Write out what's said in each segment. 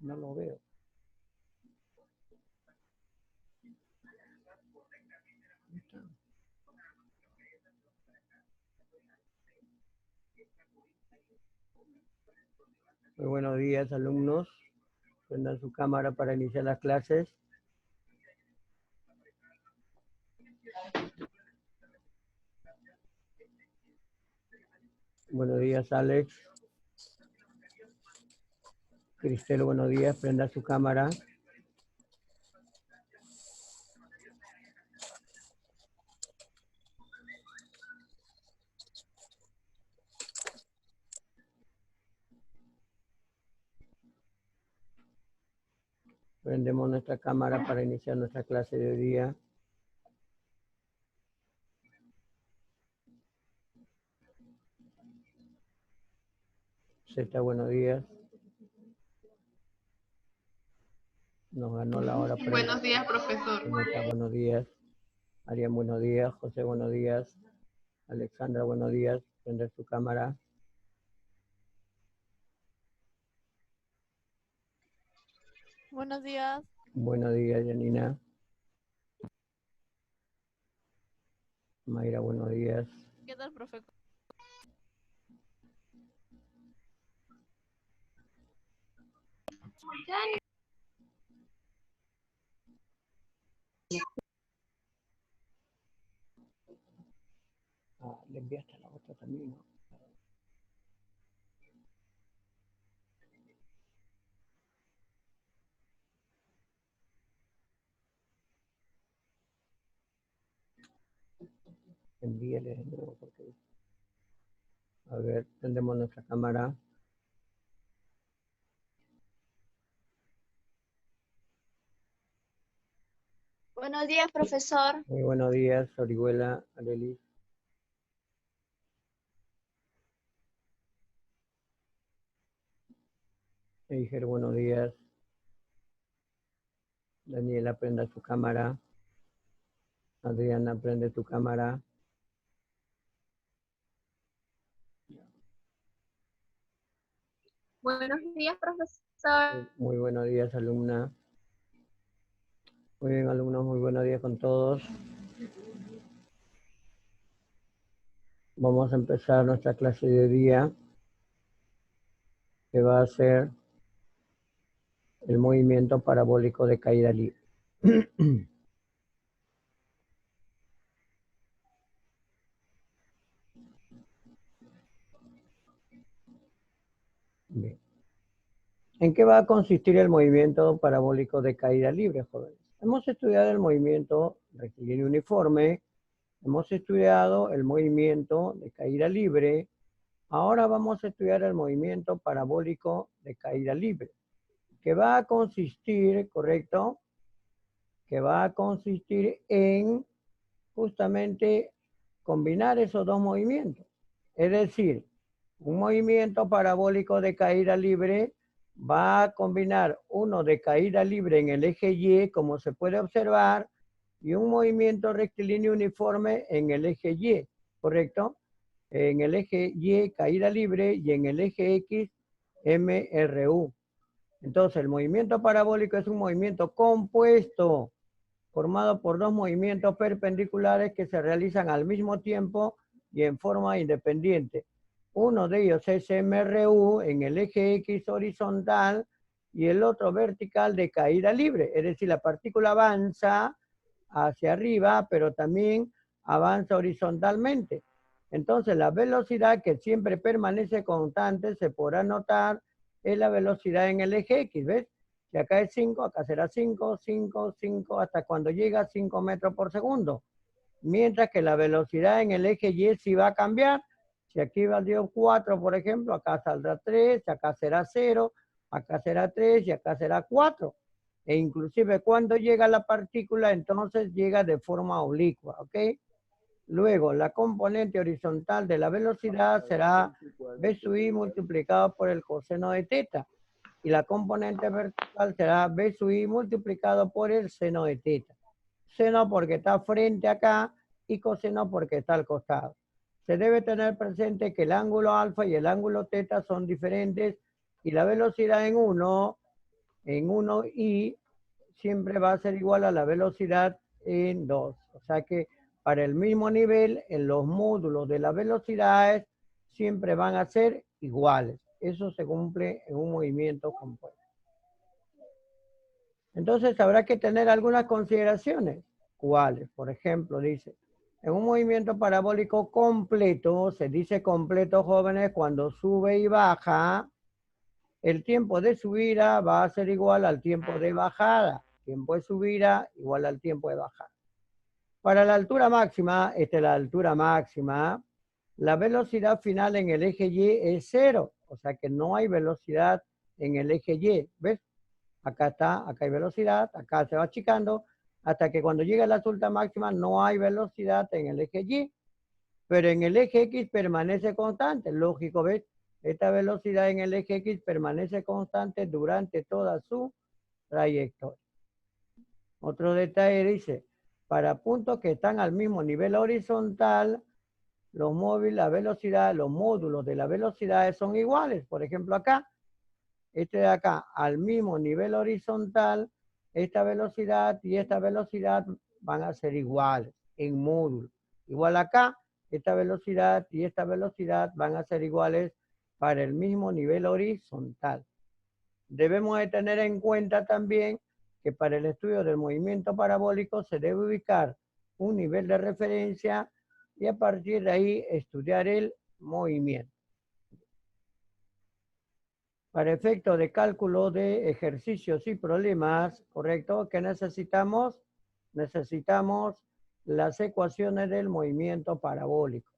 No lo veo. Muy buenos días, alumnos. Prendan su cámara para iniciar las clases. Buenos días, Alex. Cristel, buenos días. Prenda su cámara. Prendemos nuestra cámara para iniciar nuestra clase de hoy día. Zeta, buenos días. Nos ganó la hora. Buenos días, profesor. Zeta, buenos días. Arián, buenos días. José, buenos días. Alexandra, buenos días. Prender su cámara. Buenos días. Buenos días, Janina. Mayra, buenos días. ¿Qué tal, profe? Ah, le enviaste a la otra también, ¿no? Envíele de nuevo porque... A ver, prendemos nuestra cámara. Buenos días, profesor. Muy buenos días, Orihuela, Arelis. Eiger, buenos días. Daniela, prenda su cámara. Adriana, prende tu cámara. Buenos días, profesor. Muy buenos días, alumna. Muy bien, alumnos, muy buenos días con todos. Vamos a empezar nuestra clase de día, que va a ser el movimiento parabólico de caída libre. Bien. ¿En qué va a consistir el movimiento parabólico de caída libre, jóvenes? Hemos estudiado el movimiento rectilíneo uniforme, hemos estudiado el movimiento de caída libre, ahora vamos a estudiar el movimiento parabólico de caída libre, que va a consistir, ¿correcto? Que va a consistir en justamente combinar esos dos movimientos. Es decir, un movimiento parabólico de caída libre va a combinar uno de caída libre en el eje Y, como se puede observar, y un movimiento rectilíneo uniforme en el eje Y, ¿correcto? En el eje Y, caída libre, y en el eje X, MRU. Entonces, el movimiento parabólico es un movimiento compuesto, formado por dos movimientos perpendiculares que se realizan al mismo tiempo y en forma independiente. Uno de ellos es MRU en el eje X horizontal y el otro vertical de caída libre. Es decir, la partícula avanza hacia arriba, pero también avanza horizontalmente. Entonces, la velocidad que siempre permanece constante, se podrá notar, es la velocidad en el eje X, ¿ves? Si acá es 5, acá será 5, 5, 5, hasta cuando llega a 5 metros por segundo. Mientras que la velocidad en el eje Y sí va a cambiar. Si aquí valió 4, por ejemplo, acá saldrá 3, acá será 0, acá será 3 y acá será 4. E inclusive cuando llega la partícula, entonces llega de forma oblicua, ¿ok? Luego, la componente horizontal de la velocidad será b sub i multiplicado por el coseno de teta. Y la componente vertical será b sub i multiplicado por el seno de teta. Seno porque está frente acá y coseno porque está al costado. Se debe tener presente que el ángulo alfa y el ángulo teta son diferentes y la velocidad en 1i siempre va a ser igual a la velocidad en 2. O sea que para el mismo nivel, en los módulos de las velocidades siempre van a ser iguales. Eso se cumple en un movimiento compuesto. Entonces habrá que tener algunas consideraciones. ¿Cuáles? Por ejemplo, dice, en un movimiento parabólico completo, se dice completo, jóvenes, cuando sube y baja, el tiempo de subida va a ser igual al tiempo de bajada. Tiempo de subida igual al tiempo de bajada. Para la altura máxima, esta es la altura máxima, la velocidad final en el eje Y es 0. O sea que no hay velocidad en el eje Y. ¿Ves? Acá está, acá hay velocidad, acá se va achicando, hasta que cuando llega a la altura máxima no hay velocidad en el eje Y. Pero en el eje X permanece constante. Lógico, ¿ves? Esta velocidad en el eje X permanece constante durante toda su trayectoria. Otro detalle dice, para puntos que están al mismo nivel horizontal, los móviles, la velocidad, los módulos de la velocidad son iguales. Por ejemplo, acá, este de acá, al mismo nivel horizontal, esta velocidad y esta velocidad van a ser iguales en módulo. Igual acá, esta velocidad y esta velocidad van a ser iguales para el mismo nivel horizontal. Debemos de tener en cuenta también que para el estudio del movimiento parabólico se debe ubicar un nivel de referencia y a partir de ahí estudiar el movimiento. Para efectos de cálculo de ejercicios y problemas, ¿correcto? ¿Qué necesitamos? Necesitamos las ecuaciones del movimiento parabólico.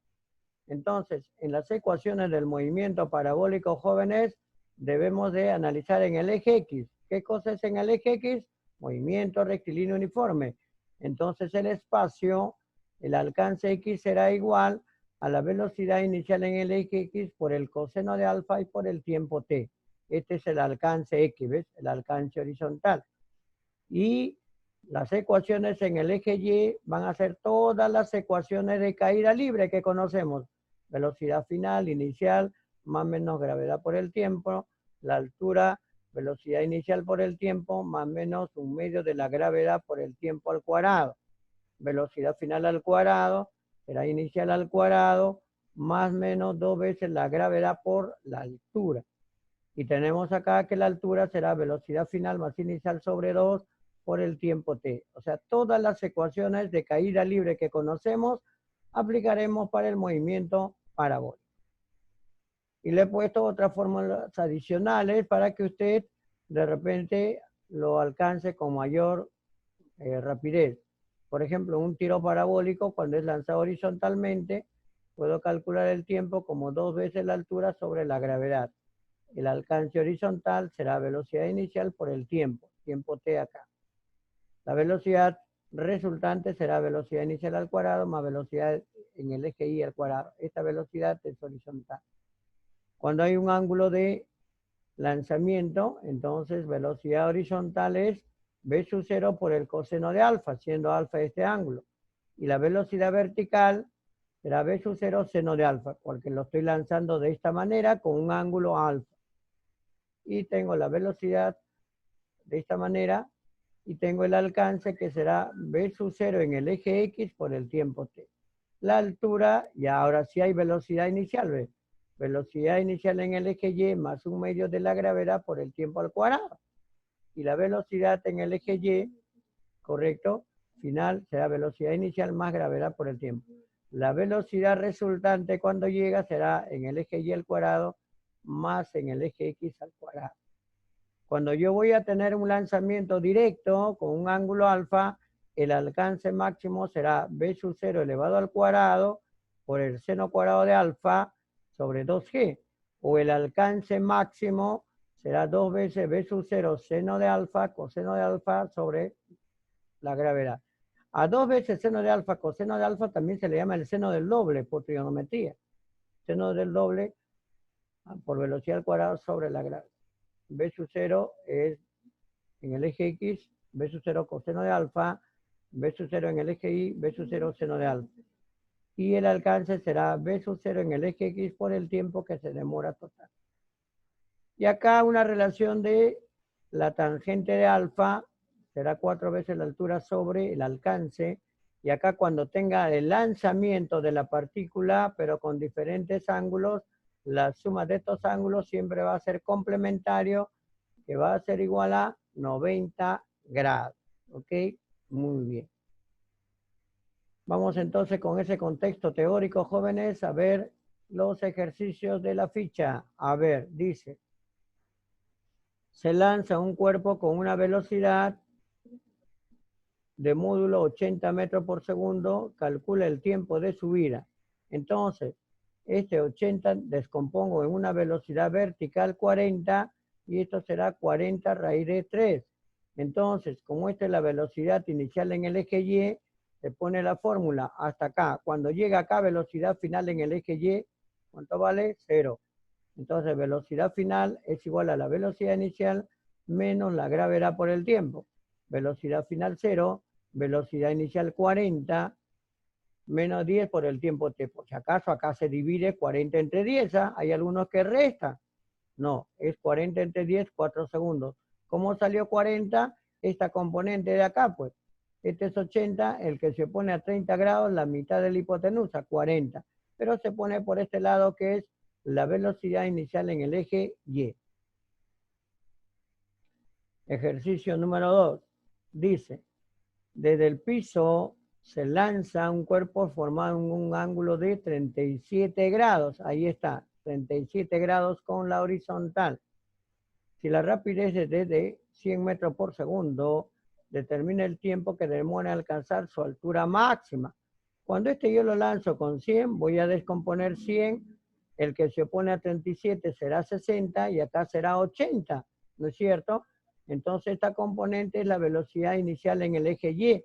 Entonces, en las ecuaciones del movimiento parabólico, jóvenes, debemos de analizar en el eje X. ¿Qué cosa es en el eje X? Movimiento rectilíneo uniforme. Entonces el espacio, el alcance X será igual a la velocidad inicial en el eje X por el coseno de alfa y por el tiempo t. Este es el alcance X, ¿ves? El alcance horizontal. Y las ecuaciones en el eje Y van a ser todas las ecuaciones de caída libre que conocemos. Velocidad final, inicial, más o menos gravedad por el tiempo, la altura, velocidad inicial por el tiempo, más o menos un medio de la gravedad por el tiempo al cuadrado. Velocidad final al cuadrado, será inicial al cuadrado, más o menos 2 veces la gravedad por la altura. Y tenemos acá que la altura será velocidad final más inicial sobre 2 por el tiempo t. O sea, todas las ecuaciones de caída libre que conocemos aplicaremos para el movimiento parabólico. Y le he puesto otras fórmulas adicionales para que usted de repente lo alcance con mayor rapidez. Por ejemplo, un tiro parabólico, cuando es lanzado horizontalmente, puedo calcular el tiempo como 2 veces la altura sobre la gravedad. El alcance horizontal será velocidad inicial por el tiempo t acá. La velocidad resultante será velocidad inicial al cuadrado más velocidad en el eje Y al cuadrado. Esta velocidad es horizontal. Cuando hay un ángulo de lanzamiento, entonces velocidad horizontal es b sub 0 por el coseno de alfa, siendo alfa este ángulo. Y la velocidad vertical será b sub 0 seno de alfa, porque lo estoy lanzando de esta manera con un ángulo alfa. Y tengo la velocidad de esta manera y tengo el alcance que será b sub 0 en el eje X por el tiempo t. La altura, y ahora sí hay velocidad inicial, ¿ves? Velocidad inicial en el eje Y más un medio de la gravedad por el tiempo al cuadrado. Y la velocidad en el eje Y, correcto, final será velocidad inicial más gravedad por el tiempo. La velocidad resultante cuando llega será en el eje Y al cuadrado más en el eje X al cuadrado. Cuando yo voy a tener un lanzamiento directo con un ángulo alfa, el alcance máximo será b sub 0 elevado al cuadrado por el seno cuadrado de alfa sobre 2g. O el alcance máximo será 2 veces b sub 0 seno de alfa coseno de alfa sobre la gravedad. A 2 veces seno de alfa coseno de alfa también se le llama el seno del doble por trigonometría. Seno del doble por velocidad al cuadrado sobre la gravedad. B sub 0 es en el eje X, B sub 0 coseno de alfa, B sub 0 en el eje Y, B sub 0 seno de alfa. Y el alcance será B sub 0 en el eje X por el tiempo que se demora total. Y acá una relación de la tangente de alfa será 4 veces la altura sobre el alcance. Y acá cuando tenga el lanzamiento de la partícula, pero con diferentes ángulos, la suma de estos ángulos siempre va a ser complementario, que va a ser igual a 90 grados. ¿Ok? Muy bien. Vamos entonces con ese contexto teórico, jóvenes, a ver los ejercicios de la ficha. A ver, dice, se lanza un cuerpo con una velocidad de módulo 80 metros por segundo, calcula el tiempo de subida. Entonces, este 80 descompongo en una velocidad vertical 40 y esto será 40 raíz de 3. Entonces, como esta es la velocidad inicial en el eje Y, se pone la fórmula hasta acá. Cuando llega acá, velocidad final en el eje Y, ¿cuánto vale? 0. Entonces, velocidad final es igual a la velocidad inicial menos la gravedad por el tiempo. Velocidad final 0, velocidad inicial 40, menos 10 por el tiempo t. Por si acaso acá se divide 40 entre 10, ¿ah? Hay algunos que restan. No, es 40 entre 10, 4 segundos. ¿Cómo salió 40? Esta componente de acá, pues. Este es 80, el que se pone a 30 grados, la mitad de la hipotenusa, 40. Pero se pone por este lado que es la velocidad inicial en el eje Y. Ejercicio número 2. Dice, desde el piso se lanza un cuerpo formado en un ángulo de 37 grados. Ahí está, 37 grados con la horizontal. Si la rapidez es de 100 metros por segundo, determina el tiempo que demora alcanzar su altura máxima. Cuando yo lo lanzo con 100, voy a descomponer 100. El que se opone a 37 será 60 y acá será 80, ¿no es cierto? Entonces esta componente es la velocidad inicial en el eje Y.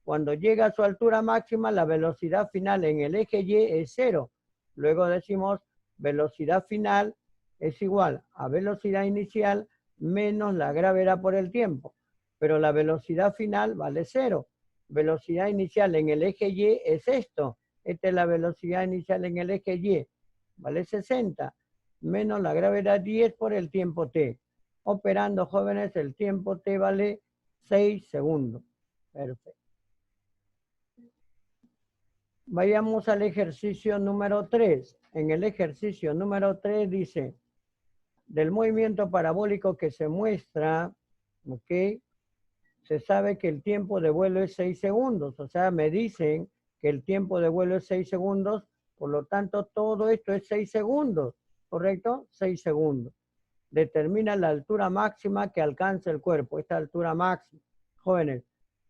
Cuando llega a su altura máxima, la velocidad final en el eje Y es 0. Luego decimos velocidad final es igual a velocidad inicial menos la gravedad por el tiempo. Pero la velocidad final vale 0. Velocidad inicial en el eje Y es esto. Esta es la velocidad inicial en el eje Y. Vale 60. Menos la gravedad 10 por el tiempo t. Operando, jóvenes, el tiempo t vale 6 segundos. Perfecto. Vayamos al ejercicio número 3. En el ejercicio número 3 dice, del movimiento parabólico que se muestra, ¿ok? Se sabe que el tiempo de vuelo es 6 segundos. O sea, me dicen que el tiempo de vuelo es 6 segundos, por lo tanto, todo esto es 6 segundos, ¿correcto? 6 segundos. Determina la altura máxima que alcanza el cuerpo, esta altura máxima. Jóvenes,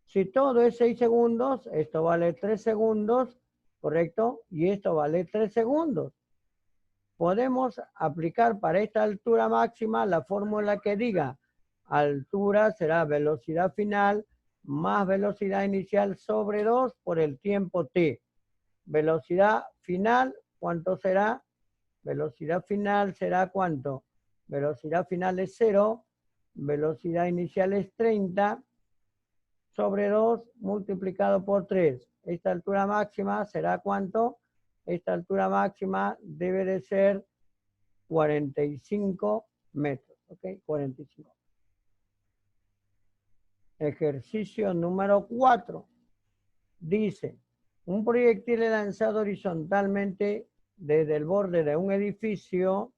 si todo es 6 segundos, esto vale 3 segundos, ¿correcto? Y esto vale 3 segundos. Podemos aplicar para esta altura máxima la fórmula que diga altura será velocidad final más velocidad inicial sobre 2 por el tiempo t. Velocidad final, ¿cuánto será? Velocidad final será ¿cuánto? Velocidad final es 0, velocidad inicial es 30, sobre 2 multiplicado por 3. Esta altura máxima será ¿cuánto? Esta altura máxima debe de ser 45 metros, ¿ok? 45. Ejercicio número 4. Dice, un proyectil es lanzado horizontalmente desde el borde de un edificio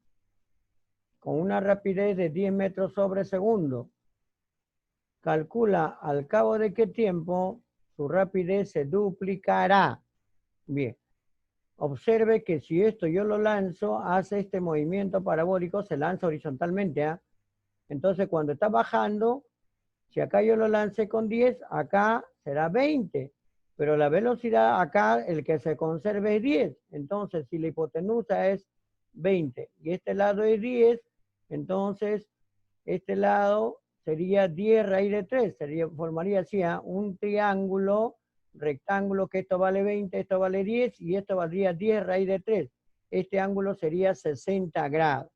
con una rapidez de 10 metros sobre segundo. Calcula al cabo de qué tiempo su rapidez se duplicará. Bien. Observe que si esto yo lo lanzo, hace este movimiento parabólico, se lanza horizontalmente. ¿Eh? Entonces, cuando está bajando, si acá yo lo lancé con 10, acá será 20. Pero la velocidad acá, el que se conserve es 10. Entonces, si la hipotenusa es 20 y este lado es 10, entonces este lado sería 10 raíz de 3, formaría así un triángulo rectángulo que esto vale 20, esto vale 10 y esto valdría 10 raíz de 3. Este ángulo sería 60 grados.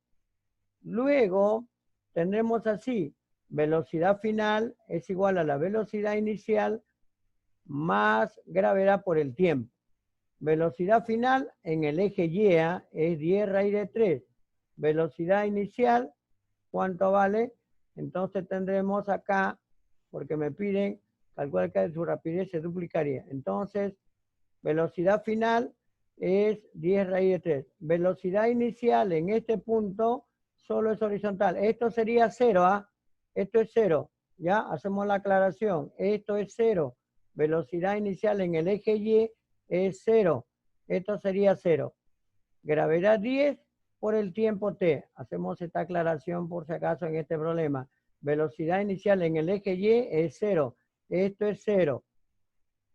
Luego tendremos así, velocidad final es igual a la velocidad inicial más gravedad por el tiempo. Velocidad final en el eje Y es 10 raíz de 3. Velocidad inicial, ¿cuánto vale? Entonces tendremos acá, porque me piden calcular que su rapidez se duplicaría. Entonces, velocidad final es 10 raíz de 3. Velocidad inicial en este punto solo es horizontal. Esto sería 0, ¿ah? Esto es 0. ¿Ya? Hacemos la aclaración. Esto es 0. Velocidad inicial en el eje Y es 0. Esto sería 0. Gravedad 10 por el tiempo t. Hacemos esta aclaración por si acaso en este problema. Velocidad inicial en el eje Y es 0. Esto es 0.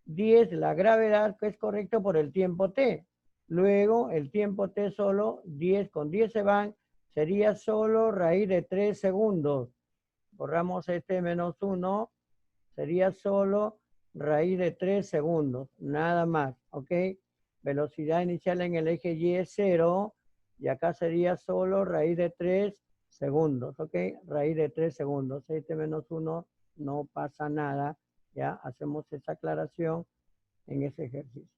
10 la gravedad, que es correcto por el tiempo t. Luego el tiempo t solo, 10 con 10 se van, sería solo raíz de 3 segundos. Borramos este menos 1, sería solo raíz de 3 segundos, nada más, ¿ok? Velocidad inicial en el eje Y es 0, y acá sería solo raíz de 3 segundos, ¿ok? Raíz de 3 segundos, este menos 1 no pasa nada, ya hacemos esa aclaración en ese ejercicio.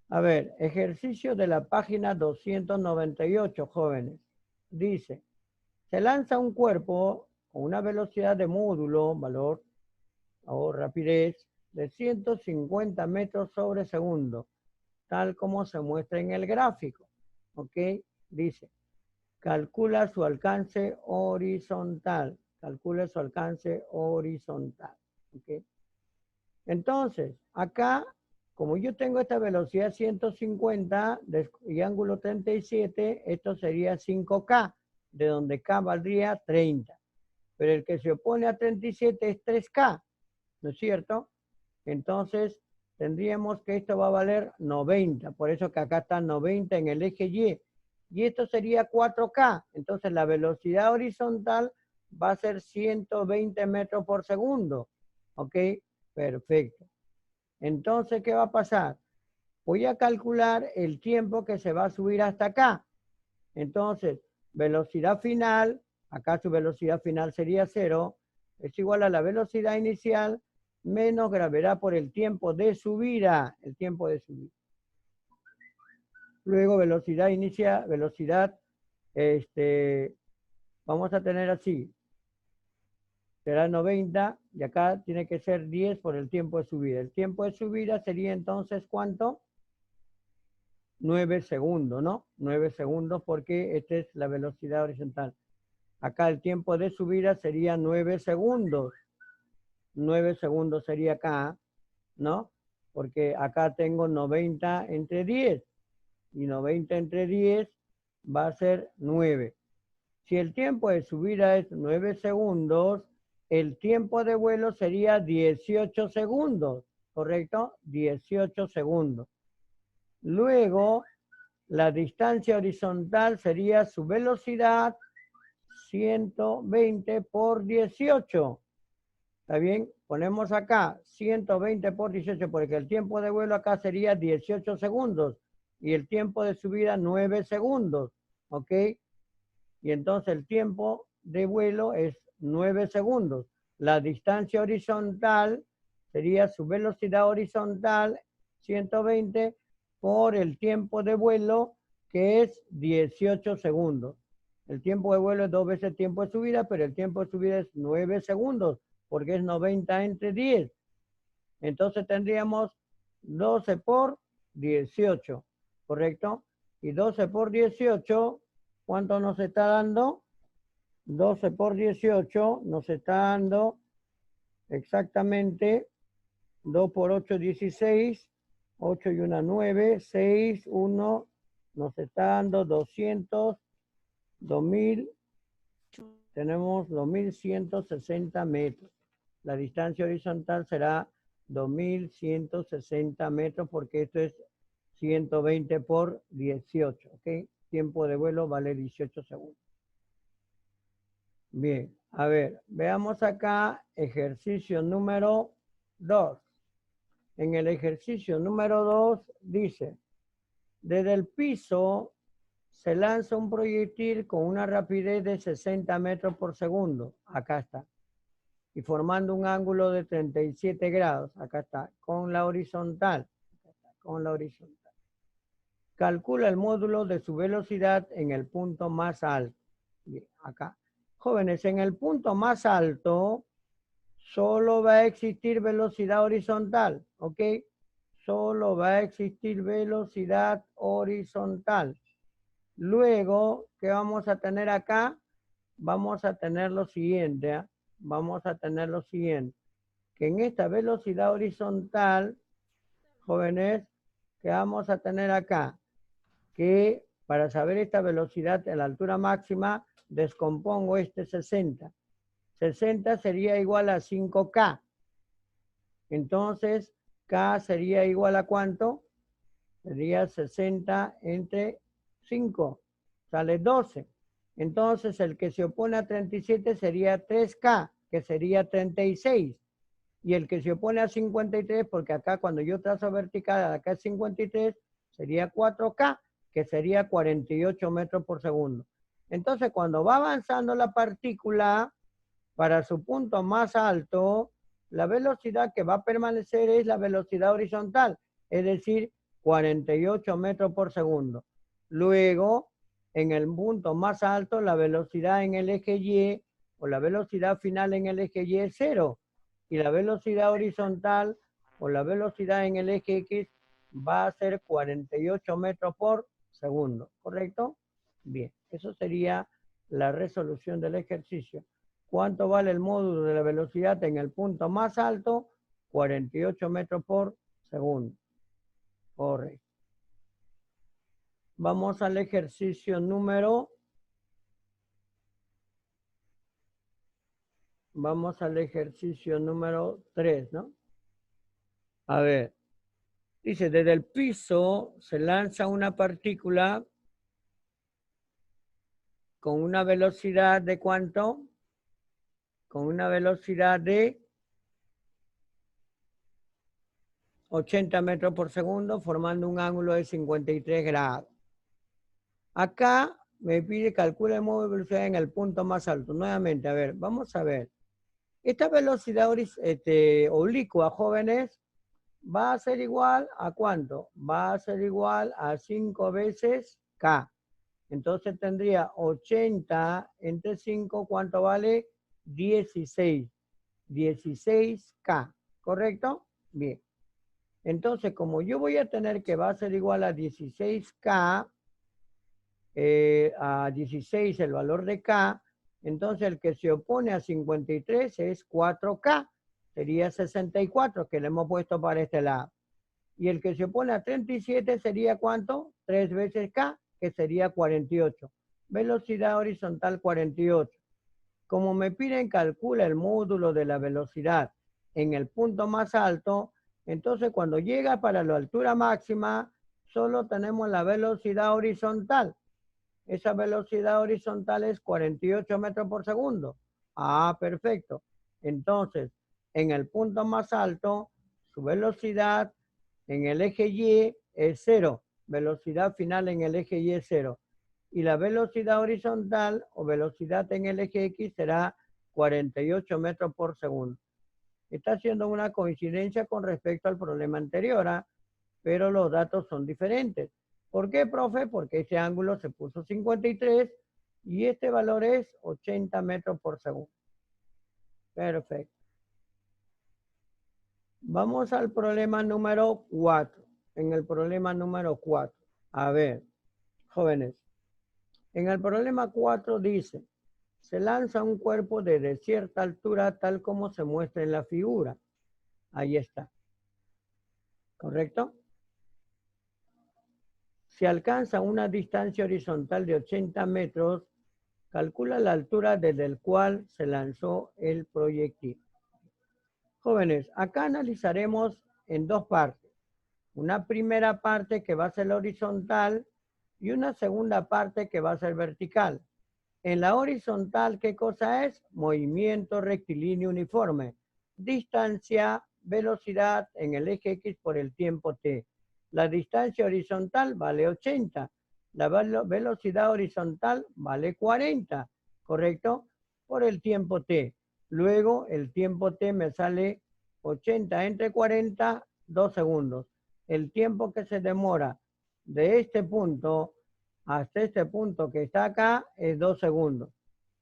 A ver, ejercicio de la página 298, jóvenes. Dice, se lanza un cuerpo con una velocidad de módulo, valor o rapidez de 150 metros sobre segundo, tal como se muestra en el gráfico. ¿Ok? Dice, calcula su alcance horizontal. Calcula su alcance horizontal. ¿Ok? Entonces, acá, como yo tengo esta velocidad 150 y ángulo 37, esto sería 5K, de donde K valdría 30. Pero el que se opone a 37 es 3K, ¿no es cierto? Entonces, tendríamos que esto va a valer 90, por eso que acá está 90 en el eje Y. Y esto sería 4K, entonces la velocidad horizontal va a ser 120 metros por segundo, ¿ok? Perfecto. Entonces, ¿qué va a pasar? Voy a calcular el tiempo que se va a subir hasta acá. Entonces, velocidad final, acá su velocidad final sería 0, es igual a la velocidad inicial menos gravedad por el tiempo de subida, el tiempo de subida. Luego velocidad inicial, velocidad, vamos a tener así, será 90 y acá tiene que ser 10 por el tiempo de subida. El tiempo de subida sería entonces, ¿cuánto? 9 segundos, ¿no? 9 segundos porque esta es la velocidad horizontal. Acá el tiempo de subida sería 9 segundos. 9 segundos sería acá, ¿no? Porque acá tengo 90 entre 10. Y 90 entre 10 va a ser 9. Si el tiempo de subida es 9 segundos, el tiempo de vuelo sería 18 segundos, ¿correcto? 18 segundos. Luego, la distancia horizontal sería su velocidad 120 por 18. ¿Está bien? Ponemos acá 120 por 18 porque el tiempo de vuelo acá sería 18 segundos y el tiempo de subida 9 segundos. ¿Ok? Y entonces el tiempo de vuelo es 9 segundos. La distancia horizontal sería su velocidad horizontal 120 por el tiempo de vuelo que es 18 segundos. El tiempo de vuelo es 2 veces el tiempo de subida, pero el tiempo de subida es 9 segundos porque es 90 entre 10. Entonces tendríamos 12 por 18, ¿correcto? Y 12 por 18, ¿cuánto nos está dando? 12 por 18 nos está dando exactamente 2 por 8, 16, 8 y 1, 9, 6, 1, nos está dando 200, 2000, tenemos 2160 metros. La distancia horizontal será 2160 metros porque esto es 120 por 18, ¿ok? Tiempo de vuelo vale 18 segundos. Bien, a ver, veamos acá ejercicio número 2. En el ejercicio número 2 dice, desde el piso se lanza un proyectil con una rapidez de 60 metros por segundo. Acá está. Y formando un ángulo de 37 grados. Acá está. Con la horizontal. Acá está, con la horizontal. Calcula el módulo de su velocidad en el punto más alto. Bien, acá. Jóvenes, en el punto más alto solo va a existir velocidad horizontal. ¿Ok? Solo va a existir velocidad horizontal. Luego, ¿qué vamos a tener acá? Vamos a tener lo siguiente, ¿eh? Vamos a tener lo siguiente, que en esta velocidad horizontal, jóvenes, ¿qué vamos a tener acá? Que para saber esta velocidad en la altura máxima, descompongo este 60. 60 sería igual a 5K. Entonces, K sería igual a ¿cuánto? Sería 60 entre 5. Sale 12. Entonces, el que se opone a 37 sería 3K, que sería 36. Y el que se opone a 53, porque acá cuando yo trazo vertical, acá es 53, sería 4K, que sería 48 metros por segundo. Entonces, cuando va avanzando la partícula para su punto más alto, la velocidad que va a permanecer es la velocidad horizontal, es decir, 48 metros por segundo. Luego, en el punto más alto, la velocidad en el eje Y o la velocidad final en el eje Y es 0. Y la velocidad horizontal o la velocidad en el eje X va a ser 48 metros por segundo. ¿Correcto? Bien, eso sería la resolución del ejercicio. ¿Cuánto vale el módulo de la velocidad en el punto más alto? 48 metros por segundo. Correcto. Vamos al ejercicio número. Vamos al ejercicio número 3, ¿no? A ver. Dice, desde el piso se lanza una partícula con una velocidad de ¿cuánto? Con una velocidad de 80 metros por segundo, formando un ángulo de 53 grados. Acá me pide calcula el módulo de velocidad en el punto más alto. Nuevamente, a ver, vamos a ver. Esta velocidad oblicua, jóvenes, va a ser igual a ¿cuánto? Va a ser igual a 5 veces K. Entonces tendría 80 entre 5, ¿cuánto vale? 16. 16K, ¿correcto? Bien. Entonces, como yo voy a tener que va a ser igual a 16K, a 16 el valor de K, entonces el que se opone a 53 es 4K, sería 64, que le hemos puesto para este lado. Y el que se opone a 37 sería ¿cuánto? 3 veces K, que sería 48. Velocidad horizontal 48. Como me piden calcula el módulo de la velocidad en el punto más alto, entonces cuando llega para la altura máxima, solo tenemos la velocidad horizontal. Esa velocidad horizontal es 48 metros por segundo. Ah, perfecto. Entonces, en el punto más alto, su velocidad en el eje Y es 0. Velocidad final en el eje Y es 0. Y la velocidad horizontal o velocidad en el eje X será 48 metros por segundo. Está haciendo una coincidencia con respecto al problema anterior, ¿eh? Pero los datos son diferentes. ¿Por qué, profe? Porque ese ángulo se puso 53 y este valor es 80 metros por segundo. Perfecto. Vamos al problema número 4. En el problema número 4. A ver, jóvenes. En el problema 4 dice, se lanza un cuerpo desde cierta altura tal como se muestra en la figura. Ahí está. ¿Correcto? Si alcanza una distancia horizontal de 80 metros, calcula la altura desde el cual se lanzó el proyectil. Jóvenes, acá analizaremos en dos partes. Una primera parte que va a ser la horizontal y una segunda parte que va a ser vertical. En la horizontal, ¿qué cosa es? Movimiento rectilíneo uniforme. Distancia, velocidad en el eje X por el tiempo t. La distancia horizontal vale 80. La velocidad horizontal vale 40, ¿correcto? Por el tiempo t. Luego, el tiempo t me sale 80 entre 40, 2 segundos. El tiempo que se demora de este punto hasta este punto que está acá es 2 segundos.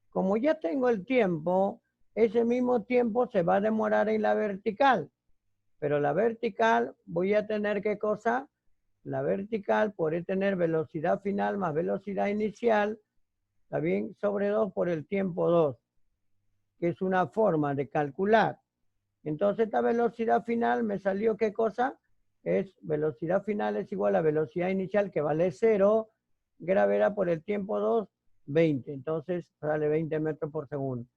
Como ya tengo el tiempo, ese mismo tiempo se va a demorar en la vertical. Pero la vertical voy a tener ¿qué cosa? La vertical podré tener velocidad final más velocidad inicial, ¿está bien? Sobre 2 por el tiempo 2, que es una forma de calcular. Entonces esta velocidad final me salió ¿qué cosa? Es velocidad final es igual a velocidad inicial que vale 0, gravedad por el tiempo 2, 20. Entonces sale 20 metros por segundo.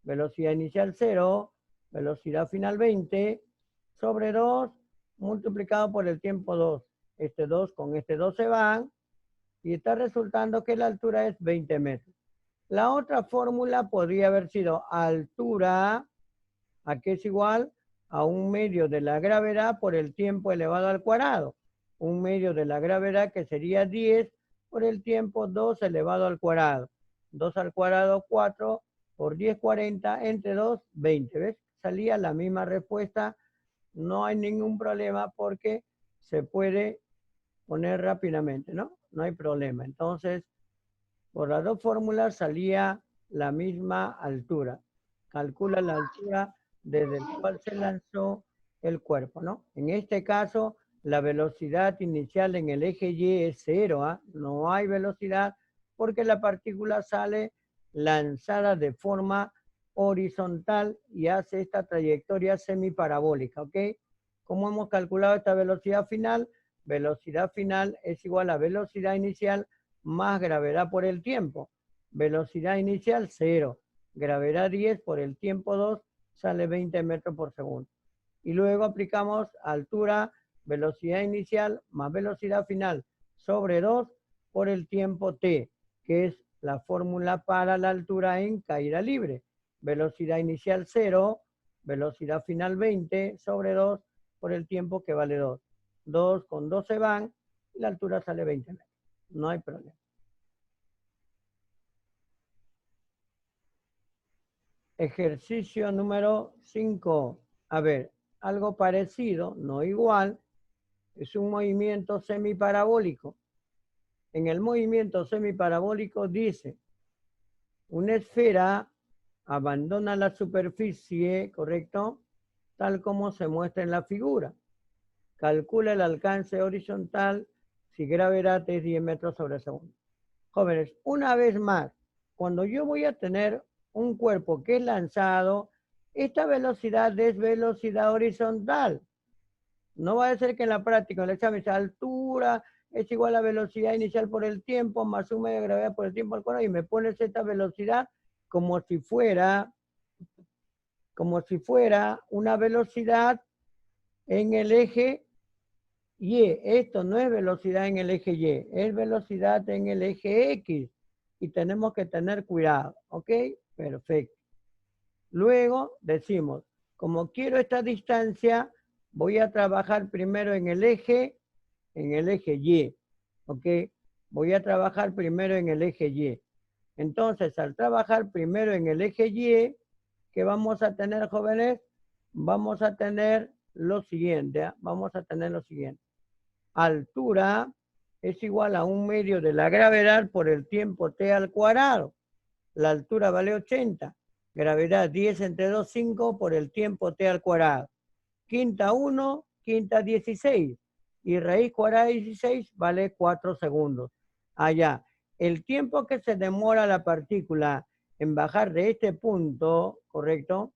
Velocidad inicial 0, velocidad final 20, sobre 2 multiplicado por el tiempo 2. Este 2 con este 2 se van y está resultando que la altura es 20 metros. La otra fórmula podría haber sido altura, ¿a qué es igual? A 1/2 de la gravedad por el tiempo elevado al cuadrado. 1/2 de la gravedad que sería 10 por el tiempo 2 elevado al cuadrado. 2 al cuadrado 4 por 10, 40, entre 2, 20. ¿Ves? Salía la misma respuesta. No hay ningún problema porque se puede poner rápidamente, ¿no? No hay problema. Entonces, por las dos fórmulas salía la misma altura. Calcula la altura desde el cual se lanzó el cuerpo, ¿no? En este caso, la velocidad inicial en el eje Y es 0, ¿ah? No hay velocidad porque la partícula sale lanzada de forma horizontal y hace esta trayectoria semiparabólica, ¿ok? ¿Cómo hemos calculado esta velocidad final? Velocidad final es igual a velocidad inicial más gravedad por el tiempo. Velocidad inicial 0, gravedad 10 por el tiempo 2 sale 20 metros por segundo. Y luego aplicamos altura, velocidad inicial más velocidad final sobre 2 por el tiempo t, que es la fórmula para la altura en caída libre. Velocidad inicial 0, velocidad final 20 sobre 2 por el tiempo que vale 2. 2 con 2 se van y la altura sale 20 metros. No hay problema. Ejercicio número 5. A ver, algo parecido, no igual, es un movimiento semiparabólico. En el movimiento semiparabólico dice, una esfera abandona la superficie, ¿correcto? Tal como se muestra en la figura. Calcula el alcance horizontal si gravedad es 10 metros sobre segundo. Jóvenes, una vez más, cuando yo voy a tener un cuerpo que es lanzado, esta velocidad es velocidad horizontal. No va a ser que en la práctica, en el examen, esa altura es igual a velocidad inicial por el tiempo más suma de gravedad por el tiempo al cuadrado y me pones esta velocidad como si fuera una velocidad en el eje Y. Esto no es velocidad en el eje Y, es velocidad en el eje X. Y tenemos que tener cuidado, ¿ok? Perfecto. Luego decimos, como quiero esta distancia, voy a trabajar primero en el eje Y, ¿ok? Voy a trabajar primero en el eje Y. Entonces, al trabajar primero en el eje Y, ¿qué vamos a tener, jóvenes? Vamos a tener lo siguiente, ¿eh? Vamos a tener lo siguiente. Altura es igual a 1/2 de la gravedad por el tiempo t al cuadrado. La altura vale 80. Gravedad 10 entre 2, 5 por el tiempo t al cuadrado. Quinta 1, quinta 16. Y raíz cuadrada de 16 vale 4 segundos. Allá. El tiempo que se demora la partícula en bajar de este punto, ¿correcto?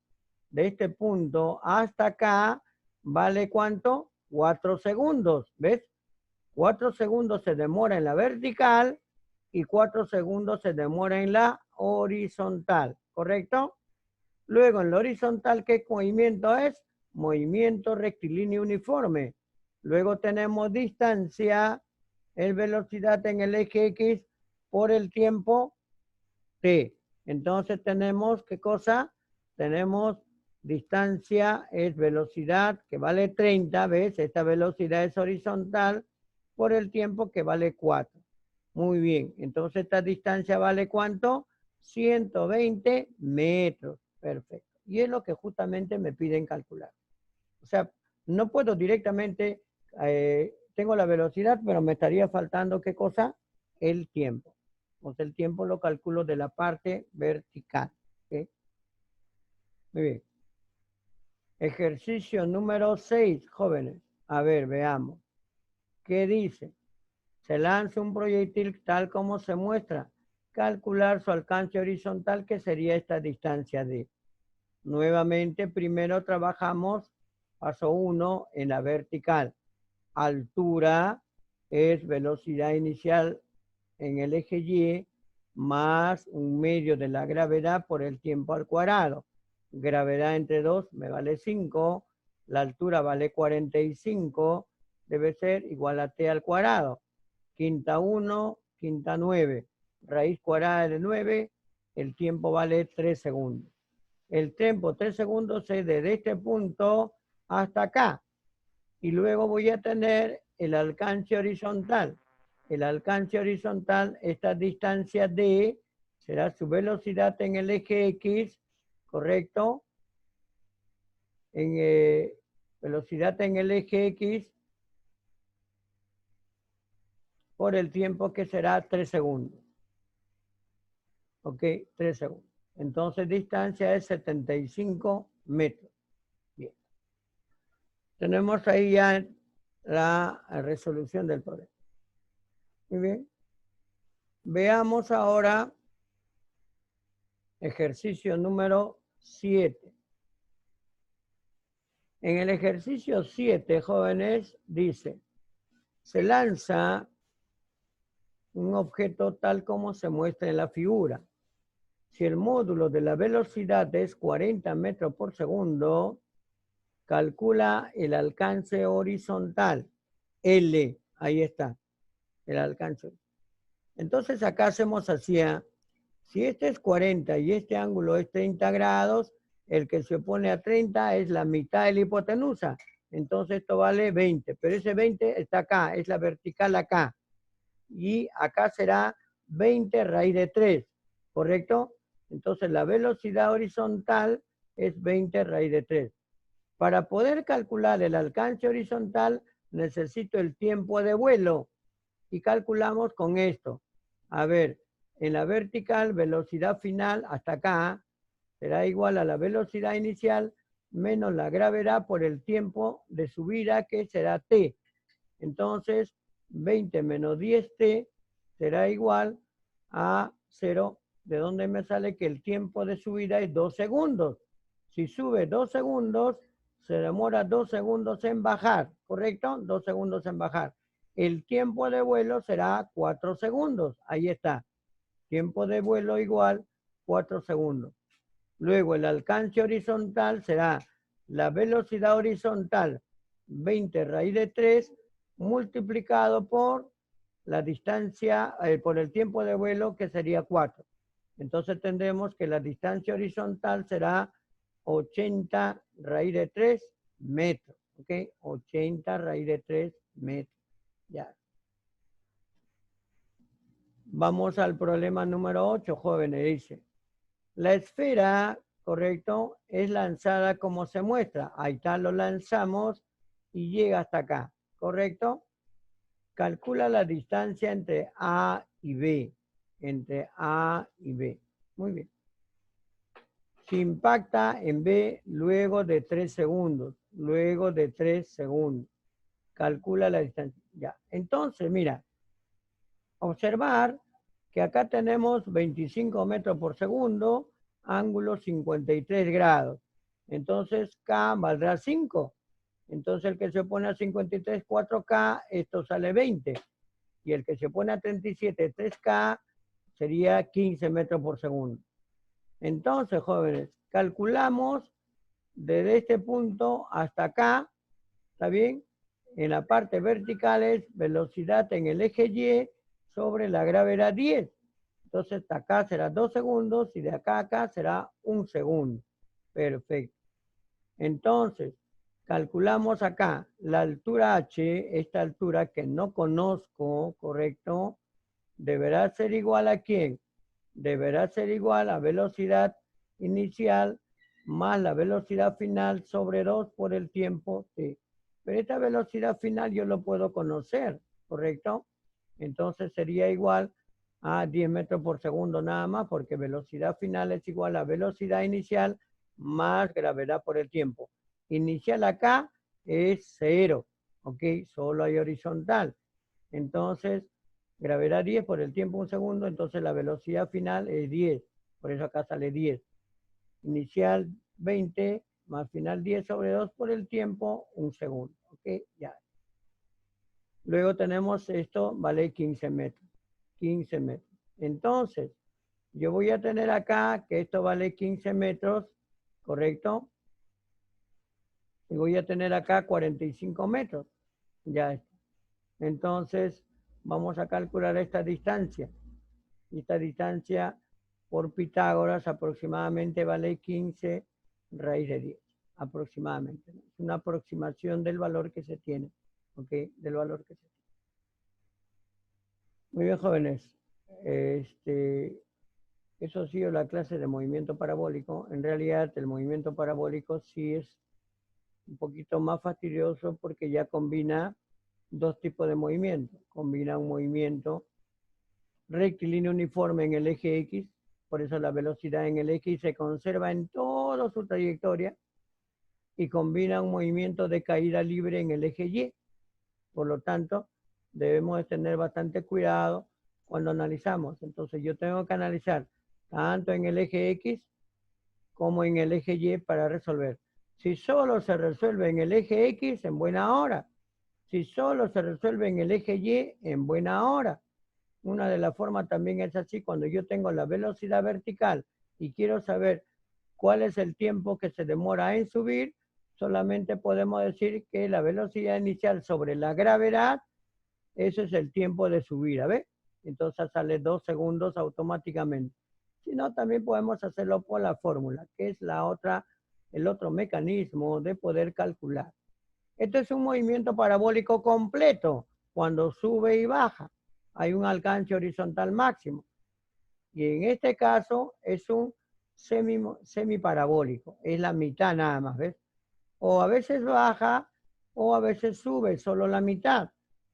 De este punto hasta acá, ¿vale cuánto? 4 segundos, ¿ves? 4 segundos se demora en la vertical y 4 segundos se demora en la horizontal, ¿correcto? Luego en la horizontal, ¿qué movimiento es? Movimiento rectilíneo uniforme. Luego tenemos distancia, es velocidad en el eje X por el tiempo T. Entonces tenemos, ¿qué cosa? Tenemos distancia es velocidad que vale 30, ¿ves? Esta velocidad es horizontal por el tiempo que vale 4. Muy bien, entonces esta distancia vale ¿cuánto? 120 metros. Perfecto. Y es lo que justamente me piden calcular. O sea, no puedo directamente, tengo la velocidad, pero me estaría faltando ¿qué cosa? El tiempo. O sea, el tiempo lo calculo de la parte vertical. ¿Okay? Muy bien. Ejercicio número 6, jóvenes. A ver, veamos. ¿Qué dice? Se lanza un proyectil tal como se muestra. Calcular su alcance horizontal, que sería esta distancia D. Nuevamente, primero trabajamos paso 1 en la vertical. Altura es velocidad inicial en el eje Y más un medio de la gravedad por el tiempo al cuadrado. Gravedad entre 2 me vale 5. La altura vale 45. Debe ser igual a T al cuadrado. Quinta 1, quinta 9. Raíz cuadrada de 9. El tiempo vale 3 segundos. El tiempo 3 segundos es desde este punto hasta acá. Y luego voy a tener el alcance horizontal. El alcance horizontal, esta distancia D, será su velocidad en el eje X, ¿correcto? Velocidad en el eje X por el tiempo que será 3 segundos. ¿Ok? 3 segundos. Entonces, distancia es 75 metros. Bien. Tenemos ahí ya la resolución del problema. Muy bien. Veamos ahora ejercicio número 7. En el ejercicio 7, jóvenes, dice, se lanza un objeto tal como se muestra en la figura. Si el módulo de la velocidad es 40 metros por segundo, calcula el alcance horizontal, L, ahí está, el alcance. Entonces acá hacemos así, si este es 40 y este ángulo es 30 grados, el que se opone a 30 es la mitad de la hipotenusa. Entonces esto vale 20, pero ese 20 está acá, es la vertical acá. Y acá será 20 raíz de 3, ¿correcto? Entonces la velocidad horizontal es 20 raíz de 3. Para poder calcular el alcance horizontal necesito el tiempo de vuelo y calculamos con esto. A ver, en la vertical, velocidad final hasta acá será igual a la velocidad inicial menos la gravedad por el tiempo de subida, que será t. Entonces, 20 menos 10t será igual a 0, de donde me sale que el tiempo de subida es 2 segundos. Si sube 2 segundos, se demora 2 segundos en bajar, ¿correcto? 2 segundos en bajar. El tiempo de vuelo será 4 segundos. Ahí está. Tiempo de vuelo igual 4 segundos. Luego el alcance horizontal será la velocidad horizontal 20 raíz de 3 multiplicado por la distancia, por el tiempo de vuelo, que sería 4. Entonces tendremos que la distancia horizontal será 80 raíz de 3 metros. ¿Ok? 80 raíz de 3 metros. Ya. Vamos al problema número 8, jóvenes. Dice, la esfera, correcto, es lanzada como se muestra. Ahí está, lo lanzamos y llega hasta acá, ¿correcto? Calcula la distancia entre A y B. Entre A y B. Muy bien. Si impacta en B luego de 3 segundos. Luego de 3 segundos. Calcula la distancia. Ya. Entonces, mira. Observar que acá tenemos 25 metros por segundo, ángulo 53 grados. Entonces, K valdrá 5. Entonces, el que se pone a 53, 4K, esto sale 20. Y el que se pone a 37, 3K, sería 15 metros por segundo. Entonces, jóvenes, calculamos desde este punto hasta acá, ¿está bien? En la parte vertical es velocidad en el eje Y sobre la gravedad 10. Entonces acá será 2 segundos y de acá a acá será 1 segundo. Perfecto. Entonces, calculamos acá la altura h, esta altura que no conozco, ¿correcto? Deberá ser igual a ¿quién? Deberá ser igual a velocidad inicial más la velocidad final sobre 2 por el tiempo t. Pero esta velocidad final yo lo puedo conocer, ¿correcto? Entonces sería igual a 10 metros por segundo nada más, porque velocidad final es igual a velocidad inicial más gravedad por el tiempo. Inicial acá es 0, ¿ok? Solo hay horizontal. Entonces, gravedad 10 por el tiempo 1 segundo, entonces la velocidad final es 10. Por eso acá sale 10. Inicial 20 más final 10 sobre 2 por el tiempo 1 segundo. ¿Ok? Ya. Luego tenemos esto, vale 15 metros. 15 metros. Entonces, yo voy a tener acá que esto vale 15 metros, ¿correcto? Y voy a tener acá 45 metros. Ya está. Entonces, vamos a calcular esta distancia. Esta distancia por Pitágoras aproximadamente vale 15 raíz de 10. Aproximadamente. Es una aproximación del valor que se tiene. ¿Ok? Del valor que se tiene. Muy bien, jóvenes. Eso ha sido la clase de movimiento parabólico. En realidad, el movimiento parabólico sí es un poquito más fastidioso porque ya combina dos tipos de movimiento. Combina un movimiento rectilíneo uniforme en el eje X, por eso la velocidad en el X se conserva en toda su trayectoria, y combina un movimiento de caída libre en el eje Y. Por lo tanto, debemos de tener bastante cuidado cuando analizamos. Entonces yo tengo que analizar tanto en el eje X como en el eje Y para resolver. Si solo se resuelve en el eje X, en buena hora. Si solo se resuelve en el eje Y, en buena hora. Una de las formas también es así, cuando yo tengo la velocidad vertical y quiero saber cuál es el tiempo que se demora en subir, solamente podemos decir que la velocidad inicial sobre la gravedad, ese es el tiempo de subida, ¿ves? Entonces sale 2 segundos automáticamente. Si no, también podemos hacerlo por la fórmula, que es el otro mecanismo de poder calcular. Esto es un movimiento parabólico completo, cuando sube y baja. Hay un alcance horizontal máximo. Y en este caso es un semiparabólico. Es la mitad nada más, ¿ves? O a veces baja o a veces sube, solo la mitad.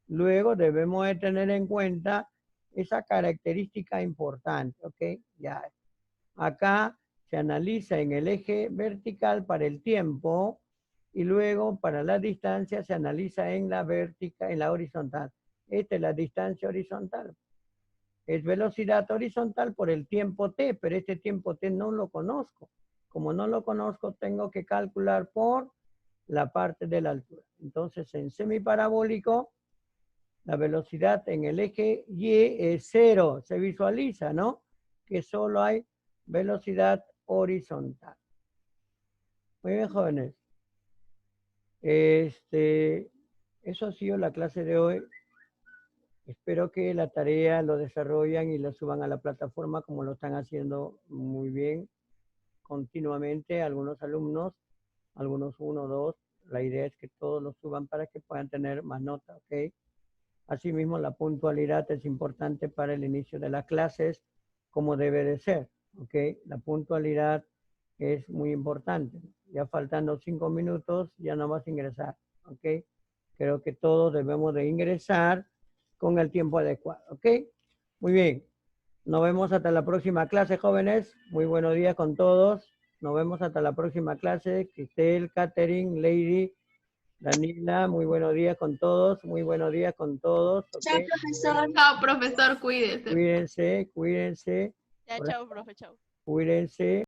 Luego debemos de tener en cuenta esa característica importante, ¿ok? Ya. Acá se analiza en el eje vertical para el tiempo y luego para la distancia se analiza en la vertical, en la horizontal. Esta es la distancia horizontal. Es velocidad horizontal por el tiempo t, pero este tiempo t no lo conozco. Como no lo conozco, tengo que calcular por la parte de la altura. Entonces, en semiparabólico, la velocidad en el eje Y es 0. Se visualiza, ¿no? Que solo hay velocidad horizontal. Muy bien, jóvenes. Eso ha sido la clase de hoy. Espero que la tarea lo desarrollen y lo suban a la plataforma como lo están haciendo muy bien continuamente algunos alumnos, algunos 1 o 2. La idea es que todos lo suban para que puedan tener más nota, ¿ok? Asimismo, la puntualidad es importante para el inicio de las clases, como debe de ser, ¿ok? La puntualidad es muy importante. Ya faltando 5 minutos, ya no vas a ingresar, ¿ok? Creo que todos debemos de ingresar con el tiempo adecuado, ¿ok? Muy bien. Nos vemos hasta la próxima clase, jóvenes. Muy buenos días con todos. Nos vemos hasta la próxima clase. Cristel, Catherine, Lady, Daniela, muy buenos días con todos. Muy buenos días con todos. Chao, ¿Ok? profesor. Chao, profesor, cuídese. Cuídense, cuídense. Ya, chao, profe, chao. Cuídense.